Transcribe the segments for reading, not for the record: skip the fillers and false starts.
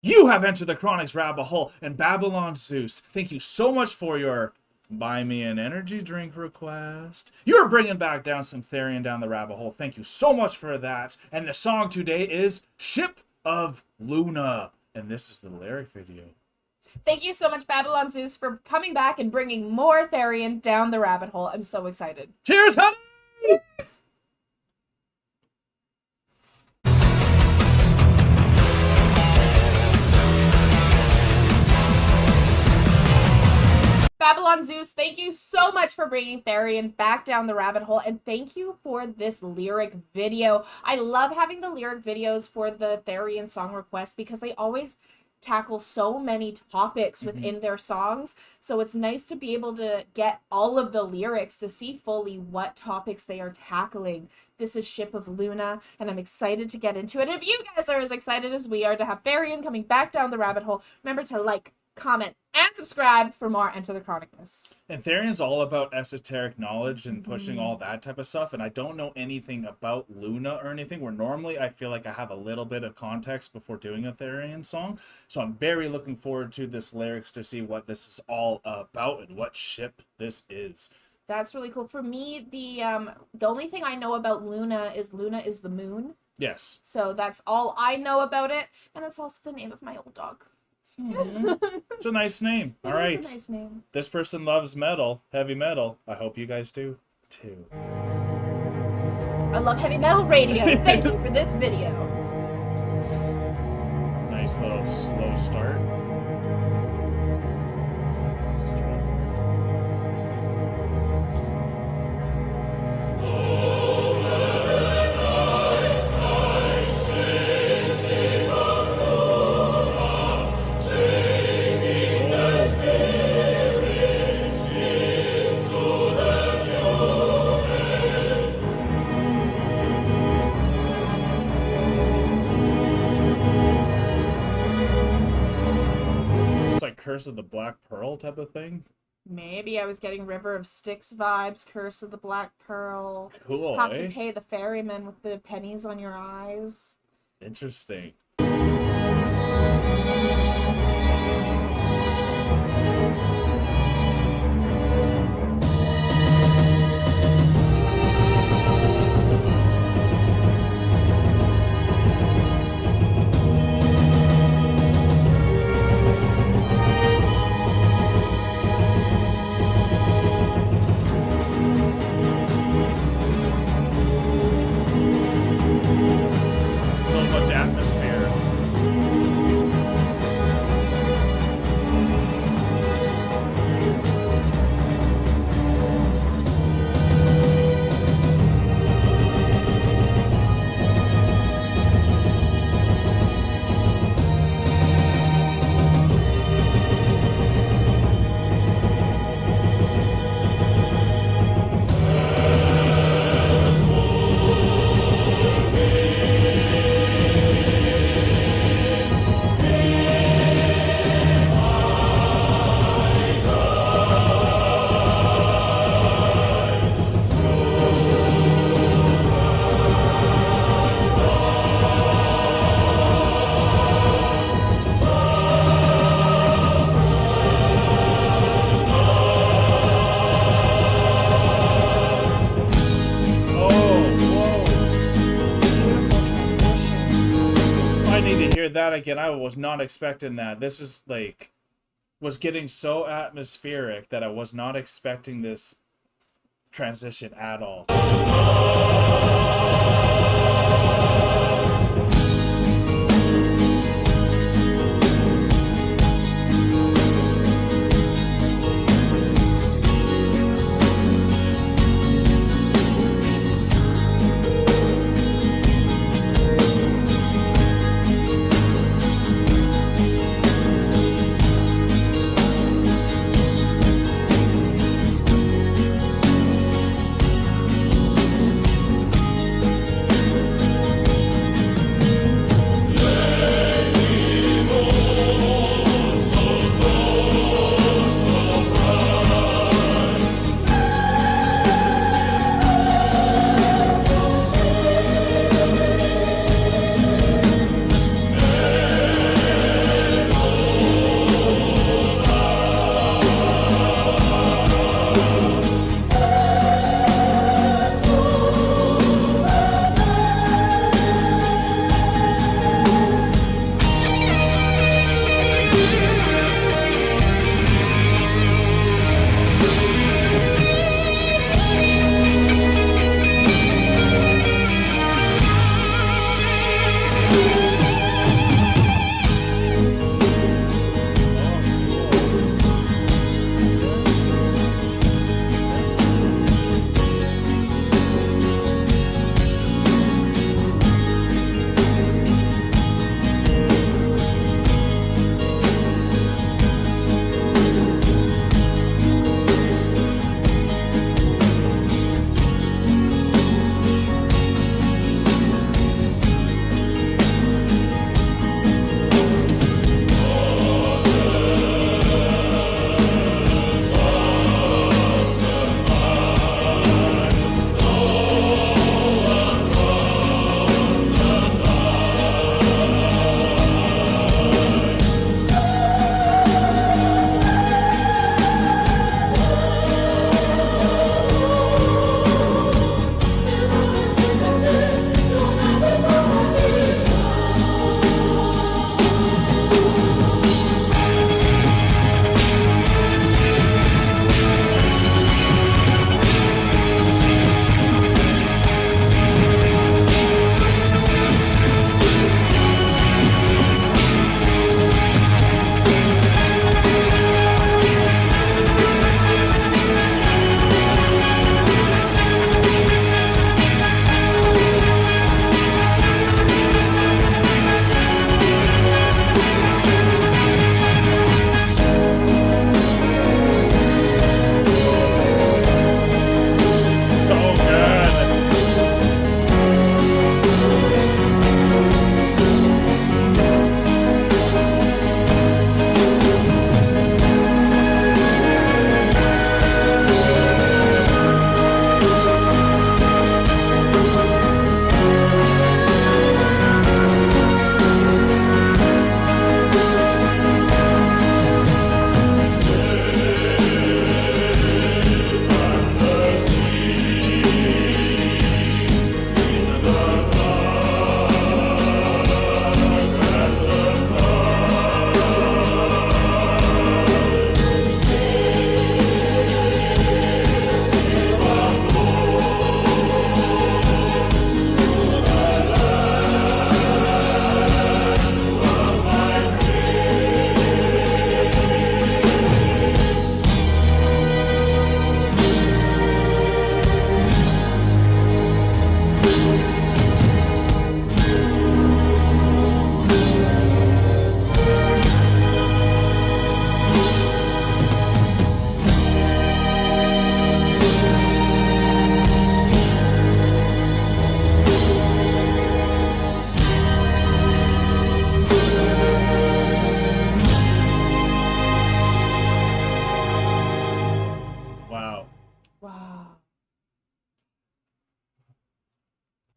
You have entered the Chronic's rabbit hole, and Babylon Zeus, thank you so much for your buy me an energy drink request. You're bringing back down some Therian down the rabbit hole. Thank you so much for that. And the song today is Ship of Luna. And this is the lyric video. Thank you so much, Babylon Zeus, for coming back and bringing more Therian down the rabbit hole. I'm so excited. Cheers, honey! Cheers. Babylon Zeus, thank you so much for bringing Therian back down the rabbit hole, and thank you for this lyric video. I love having the lyric videos for the Therian song requests because they always tackle so many topics within their songs, so it's nice to be able to get all of the lyrics to see fully what topics they are tackling. This is Ship of Luna, and I'm excited to get into it. And if you guys are as excited as we are to have Therian coming back down the rabbit hole, remember to like, comment, and subscribe for more Enter the Chronicness. And Therian's all about esoteric knowledge and pushing all that type of stuff, and I don't know anything about Luna or anything, where normally I feel like I have a little bit of context before doing a Therian song, so I'm very looking forward to this lyrics to see what this is all about and what ship this is. That's really cool. For me, the only thing I know about Luna is the moon. Yes. So that's all I know about it, and that's also the name of my old dog. It's a nice name. All right. It's a nice name. This person loves metal, heavy metal. I hope you guys do too. I love heavy metal radio. Thank you for this video. Nice little slow start. Strings. Curse of the Black Pearl type of thing. Maybe I was getting River of Styx vibes, Curse of the Black Pearl. Cool, Have eh? to pay the ferryman with the pennies on your eyes. Interesting. So much atmosphere. That again, I was not expecting that. This is like was getting so atmospheric that I was not expecting this transition at all.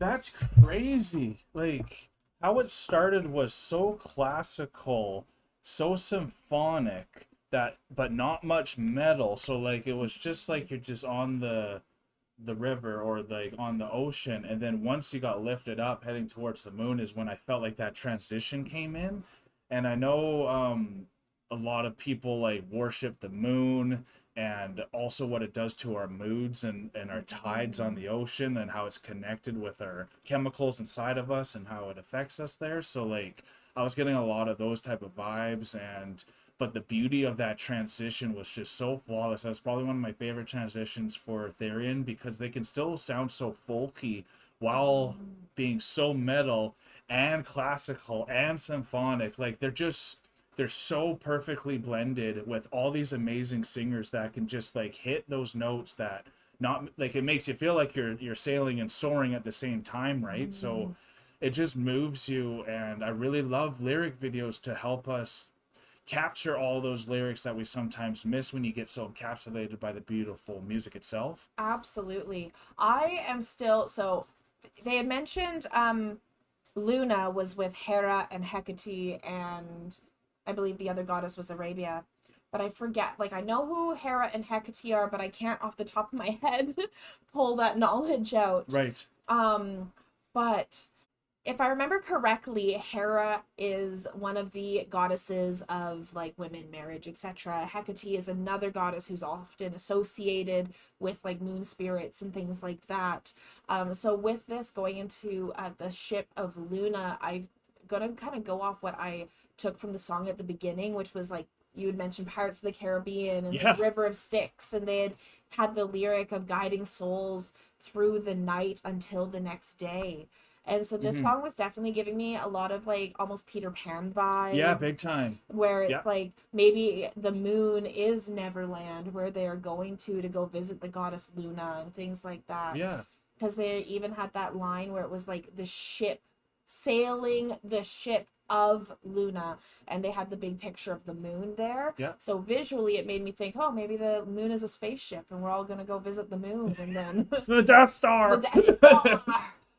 That's crazy. Like how it started was so classical, so symphonic that but not much metal. So like it was just like you're just on the river or like on the ocean, and then once you got lifted up heading towards the moon is when I felt like that transition came in. And I know a lot of people like worship the moon and also what it does to our moods and our tides on the ocean and how it's connected with our chemicals inside of us and how it affects us there. So like I was getting a lot of those type of vibes, and but the beauty of that transition was just so flawless. That's probably one of my favorite transitions for Therian because they can still sound so folky while being so metal and classical and symphonic. Like they're so perfectly blended with all these amazing singers that can just like hit those notes that not like it makes you feel like you're sailing and soaring at the same time, right? So it just moves you, and I really love lyric videos to help us capture all those lyrics that we sometimes miss when you get so encapsulated by the beautiful music itself. Absolutely. I am still so they had mentioned Luna was with Hera and Hecate, and I believe the other goddess was Arabia. But I forget, like, I know who Hera and Hecate are, but I can't off the top of my head pull that knowledge out. Right. But if I remember correctly, Hera is one of the goddesses of like women, marriage, etc. Hecate is another goddess who's often associated with like moon spirits and things like that. So with this going into the ship of Luna, I'm gonna kind of go off what I took from the song at the beginning, which was like you had mentioned Pirates of the Caribbean and Yeah. the River of Styx, and they had the lyric of guiding souls through the night until the next day. And so this Hmm. song was definitely giving me a lot of like almost Peter Pan Yeah, big vibes, time. where Yeah. it's like maybe the moon is Neverland, where they are going to go visit the goddess Luna and things like that. Yeah. Because they even had that line where it was like the ship sailing the ship of Luna, and they had the big picture of the moon there. Yeah. So visually, it made me think, oh, maybe the moon is a spaceship, and we're all gonna go visit the moon, and then It's the Death the Star. Death Star.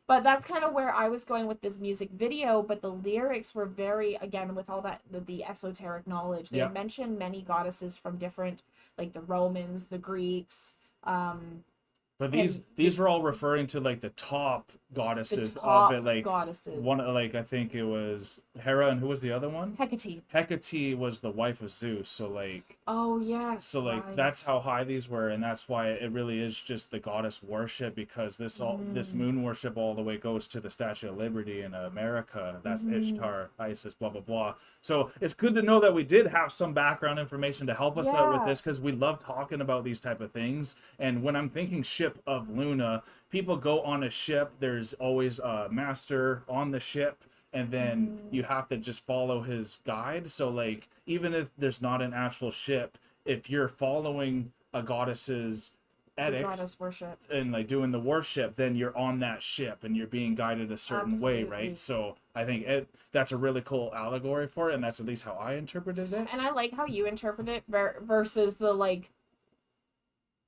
But that's kind of where I was going with this music video. But the lyrics were very, again, with all that the esoteric knowledge. They Yeah. mentioned many goddesses from different, like the Romans, the Greeks, But and these were all referring to like the top the goddesses of top it. Like goddesses. one like I think it was Hera, and who was the other one? Hecate. Hecate was the wife of Zeus. So like Oh yes, like that's right. how high these were, and that's why it really is just the goddess worship, because this Mm. moon worship all the way goes to the Statue of Liberty in America. That's Mm-hmm. Ishtar, Isis, blah blah blah. So it's good to know that we did have some background information to help us out with Yeah. this, because we love talking about these type of things. And when I'm thinking ship of Luna, people go on a ship, there's always a master on the ship, and then Mm-hmm. you have to just follow his guide. So like even if there's not an actual ship, if you're following a goddess's The edicts goddess worship. and like doing the worship, then you're on that ship and you're being guided a certain way, right? Absolutely. So I think that's a really cool allegory for it, and that's at least how I interpreted it. And I like how you interpret it versus the like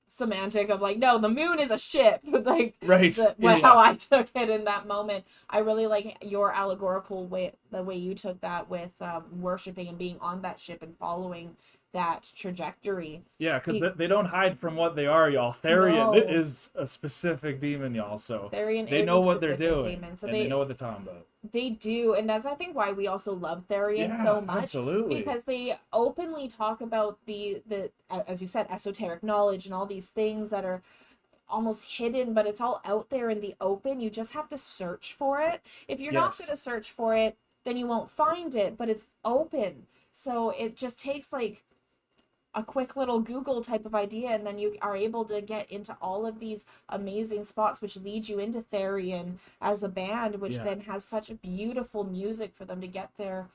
semantic of like, no, the moon is a ship. Like Right. how Yeah. I took it in that moment. I really like your allegorical way, the way you took that with worshiping and being on that ship and following that trajectory. Yeah, because Be- they don't hide from what they are, y'all. Therian no, is a specific demon, y'all. So Therian they is know a what they're specific doing, demon. So and they know what they're talking about. they do, and that's I think why we also love Therian Yeah, so much, absolutely. because they openly talk about the as you said, esoteric knowledge and all these things that are almost hidden, but it's all out there in the open. You just have to search for it. If you're not going Yes. to search for it, then you won't find it, but it's open. So it just takes like a quick little Google type of idea, and then you are able to get into all of these amazing spots, which lead you into Therian as a band, which Yeah. then has such beautiful music for them to get their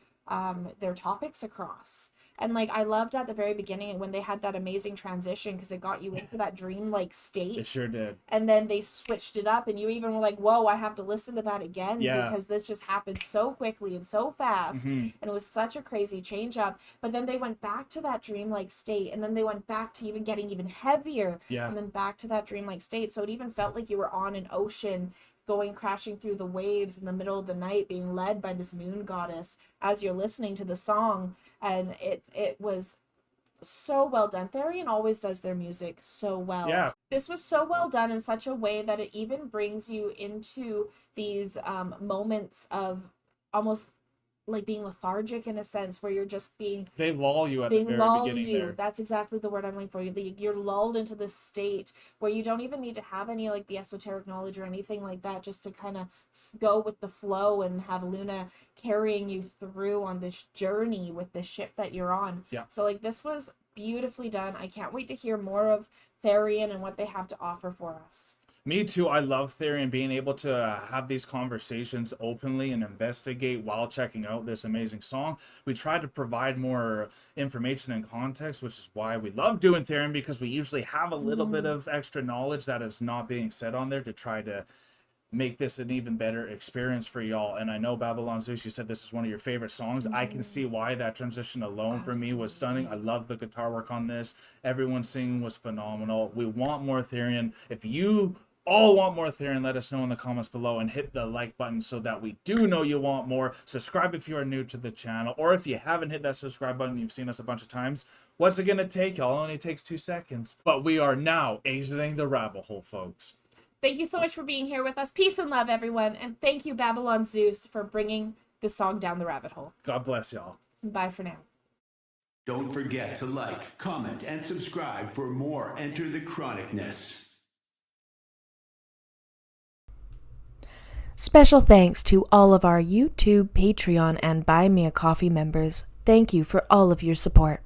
topics across. And like I loved at the very beginning when they had that amazing transition, because it got you into that dreamlike It state, sure did. and then they switched it up, and you even were like, whoa, I have to listen to that again, Yeah. because this just happened so quickly and so fast, Hmm. and it was such a crazy change up. But then they went back to that dreamlike state, and then they went back to even getting even heavier, Yeah. and then back to that dreamlike state. So it even felt like you were on an ocean going crashing through the waves in the middle of the night, being led by this moon goddess as you're listening to the song. And it was so well done. Therian always does their music so well. Yeah. This was so well done in such a way that it even brings you into these moments of almost like being lethargic in a sense, where you're just they lull you at they the very lull beginning you. there. That's exactly the word I'm looking for. You're lulled into this state where you don't even need to have any like the esoteric knowledge or anything like that, just to kind of go with the flow and have Luna carrying you through on this journey with the ship that you're on. Yeah. So like this was beautifully done. I can't wait to hear more of Therian and what they have to offer for us. Me too. I love Therian being able to have these conversations openly and investigate while checking out this amazing song. We try to provide more information and context, which is why we love doing Therian, because we usually have a little bit of extra knowledge that is not being said on there to try to make this an even better experience for y'all. And I know Babylon Zeus, you said this is one of your favorite songs. I can see why. That transition alone for me was stunning. I love the guitar work on this. Everyone singing was phenomenal. We want more Therian. If you all want more Therian, let us know in the comments below, and hit the like button so that we do know you want more. Subscribe if you are new to the channel, or if you haven't hit that subscribe button, you've seen us a bunch of times. What's it gonna take, y'all? It only takes 2 seconds. But we are now exiting the rabbit hole, folks. Thank you so much for being here with us. Peace and love, everyone. And thank you, Babylon Zeus, for bringing this song down the rabbit hole. God bless y'all. Bye for now. Don't forget to like, comment, and subscribe for more Enter the Chronicness. Special thanks to all of our YouTube, Patreon, and Buy Me a Coffee members. Thank you for all of your support.